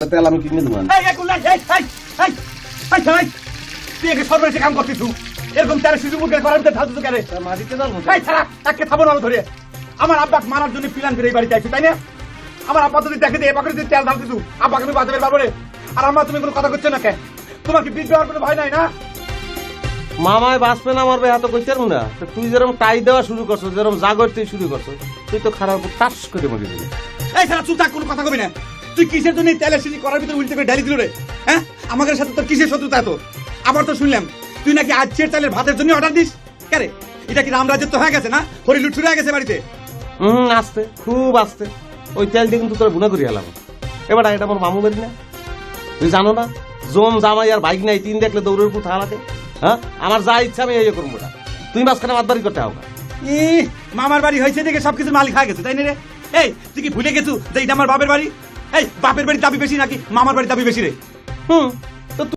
তেল আমি কিনে দেবো। তুই সর্বনাশী কাম করছিস এরকম তেলের সুযোগ করার ভিতরে ঢালছিস কেন? মাটিতে যাবো তাকে খাবো না ধরে আমার আব্বাকে মারার জন্য প্ল্যান করে এই বাড়িতে আইছি, তাই না? আমার আব্বা যদি দেখে দিয়ে এবার তেল ঢালছিস আব্বাকে আমি বাঁচাতে পারবো রে। আর আমার তুমি কোনো কথা করছো না কেন? তোমার কি বীজ দেওয়ার কোনো ভয় নাই না? মামায় বাঁচবে না মারবে এত কইতে পারবো না। তুই যেরকম টাই দেওয়া শুরু করছো, যেরকম জাগর তুই শুরু করছো, তুই তো খারাপ টাস করে মরে দিবি। এই সারা চুপ থাক, কোনো কথা কবি না। তুই কিসের জন্য তেলের সিঁড়ি করার ভিতরে উল্টে করে ঢালি দিল রে? হ্যাঁ, আমাদের সাথে তোর কিসের শত্রুতা এত? আবার তো শুনলাম তুই নাকি আজকের চালের ভাতের জন্য অর্ডার দিস। কে রে, এটা কি রামরাজ্যের তো হয়ে গেছে না? হরি লুট শুরু হয়ে গেছে বাড়িতে। আসতে খুব আসতে ওই তেল দিয়ে কিন্তু তোর গুণা করি এলাম। এবার এটা আমার মামু বাড়ি না, তুই জানো না? জম জামাই আর বাইক নাই, তিন দেখলে দৌড়ের উপর থাকা লাগে। হ্যাঁ, আমার যা ইচ্ছা আমি এই করবো না, তুই মাঝখানে মাতবারি করতে হবে। মামার বাড়ি হয়েছে দেখে সবকিছু মালিক হয়ে গেছে, তাই না রে? এই তুই কি ভুলে গেছু যে এটা আমার বাপের বাড়ি? এই বাপের বাড়ির দাবি বেশি নাকি মামার বাড়ির দাবি বেশি রে?